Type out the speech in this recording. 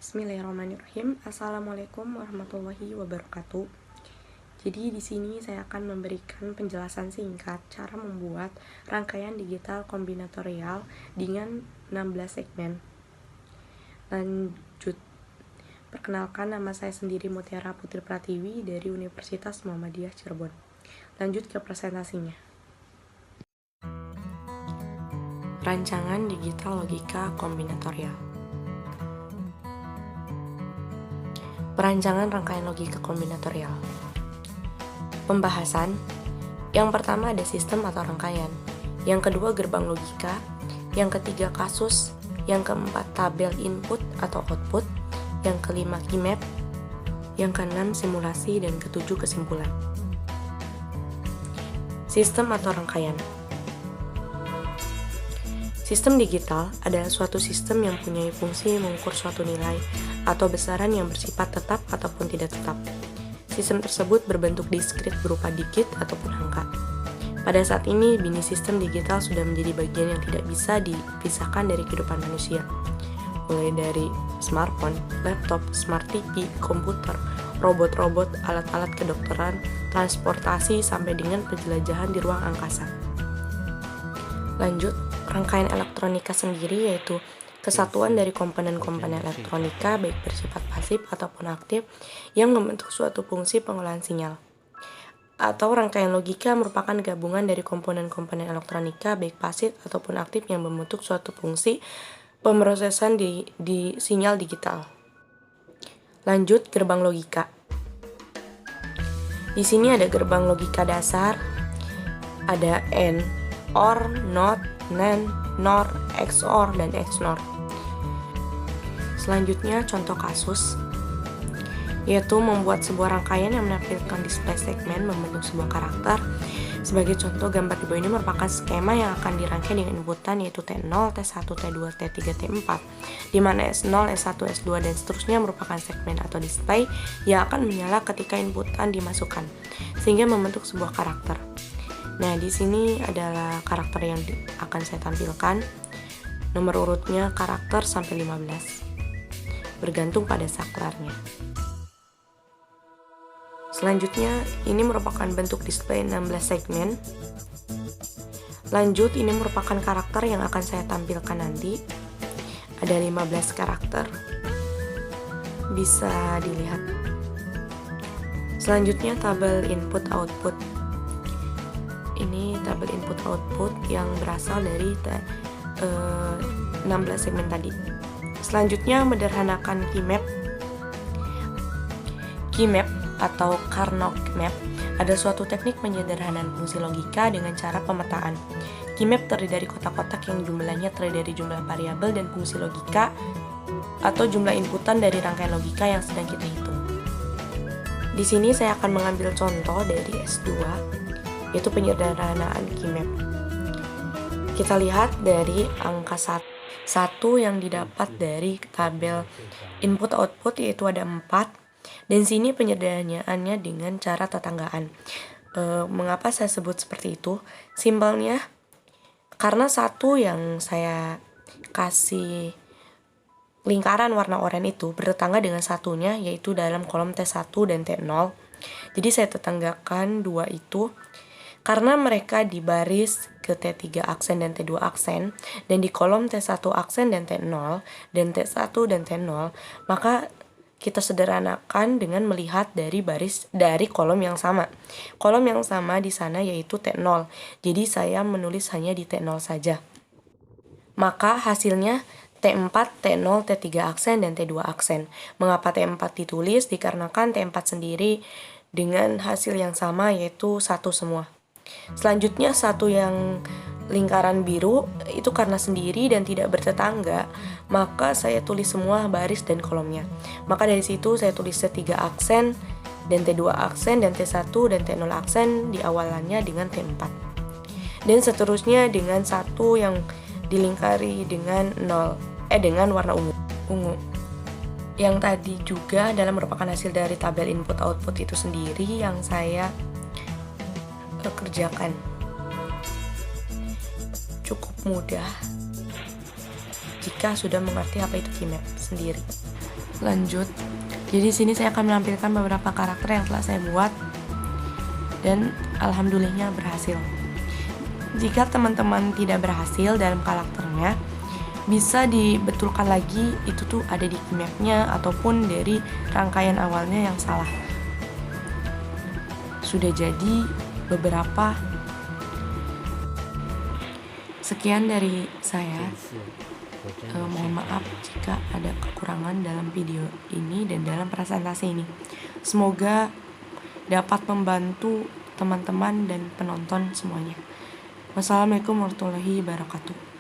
Bismillahirrahmanirrahim. Assalamualaikum warahmatullahi wabarakatuh. Jadi di sini saya akan memberikan penjelasan singkat cara membuat rangkaian digital kombinatorial dengan 16 segmen. Lanjut. Perkenalkan, nama saya sendiri Mutiara Putri Pratiwi dari Universitas Muhammadiyah Cirebon. Lanjut ke presentasinya. Rancangan digital logika kombinatorial. Perancangan rangkaian logika kombinatorial. Pembahasan. Yang pertama ada sistem atau rangkaian. Yang kedua gerbang logika. Yang ketiga kasus. Yang keempat tabel input atau output. Yang kelima key map. Yang keenam simulasi dan ketujuh kesimpulan. Sistem atau rangkaian. Sistem digital adalah suatu sistem yang punya fungsi mengukur suatu nilai atau besaran yang bersifat tetap ataupun tidak tetap. Sistem tersebut berbentuk diskrit berupa digit ataupun angka. Pada saat ini, bini sistem digital sudah menjadi bagian yang tidak bisa dipisahkan dari kehidupan manusia. Mulai dari smartphone, laptop, smart TV, komputer, robot-robot, alat-alat kedokteran, transportasi, sampai dengan penjelajahan di ruang angkasa. Lanjut, rangkaian elektronika sendiri yaitu kesatuan dari komponen-komponen elektronika baik bersifat pasif ataupun aktif yang membentuk suatu fungsi pengolahan sinyal. Atau rangkaian logika merupakan gabungan dari komponen-komponen elektronika baik pasif ataupun aktif yang membentuk suatu fungsi pemrosesan di sinyal digital. Lanjut, gerbang logika. Di sini ada gerbang logika dasar, ada AND, OR, NOT, NAND, NOR, XOR, dan XNOR. Selanjutnya, contoh kasus, yaitu membuat sebuah rangkaian yang menampilkan display segmen membentuk sebuah karakter. Sebagai contoh, gambar di bawah ini merupakan skema yang akan dirangkai dengan inputan yaitu T0, T1, T2, T3, T4, di mana S0, S1, S2, dan seterusnya merupakan segmen atau display yang akan menyala ketika inputan dimasukkan, sehingga membentuk sebuah karakter. Nah, di sini adalah karakter yang akan saya tampilkan. Nomor urutnya karakter sampai 15. Bergantung pada saklarnya. Selanjutnya, ini merupakan bentuk display 16 segmen. Lanjut, ini merupakan karakter yang akan saya tampilkan nanti. Ada 15 karakter. Bisa dilihat. Selanjutnya, tabel input-output. Ini tabel input-output yang berasal dari 16 segmen tadi. Selanjutnya, menyederhanakan key map. Key map atau Karnaugh map adalah suatu teknik penyederhanaan fungsi logika dengan cara pemetaan. Key map terdiri dari kotak-kotak yang jumlahnya terdiri dari jumlah variabel dan fungsi logika atau jumlah inputan dari rangkaian logika yang sedang kita hitung. Di sini saya akan mengambil contoh dari S2, yaitu penyederhanaan key map. Kita lihat dari angka 1 yang didapat dari tabel input-output, yaitu ada 4. Dan sini penyederhanaannya dengan cara tetanggaan. Mengapa saya sebut seperti itu? Simpelnya, karena 1 yang saya kasih lingkaran warna oranye itu bertetangga dengan 1-nya, yaitu dalam kolom T1 dan T0. Jadi saya tetanggakan 2 itu karena mereka di baris ke T3 aksen dan T2 aksen, dan di kolom T1 aksen dan T0, dan T1 dan T0, maka kita sederhanakan dengan melihat dari kolom yang sama. Kolom yang sama di sana yaitu T0. Jadi saya menulis hanya di T0 saja. Maka hasilnya T4, T0, T3 aksen, dan T2 aksen. Mengapa T4 ditulis? Dikarenakan T4 sendiri dengan hasil yang sama yaitu 1 semua. Selanjutnya 1 yang lingkaran biru itu karena sendiri dan tidak bertetangga, maka saya tulis semua baris dan kolomnya. Maka dari situ saya tulis T3 aksen dan T2 aksen dan T1 dan T0 aksen di awalannya dengan T4. Dan seterusnya dengan 1 yang dilingkari dengan dengan warna ungu. Yang tadi juga adalah merupakan hasil dari tabel input output itu sendiri yang saya kerjakan. Cukup mudah jika sudah mengerti apa itu key map sendiri. Lanjut. Jadi sini saya akan menampilkan beberapa karakter yang telah saya buat dan alhamdulillahnya berhasil. Jika teman-teman tidak berhasil dalam karakternya, bisa dibetulkan lagi, itu tuh ada di mapnya ataupun dari rangkaian awalnya yang salah. Sudah jadi beberapa. Sekian dari saya. Mohon maaf jika ada kekurangan dalam video ini dan dalam presentasi ini. Semoga dapat membantu teman-teman dan penonton semuanya. Wassalamualaikum warahmatullahi wabarakatuh.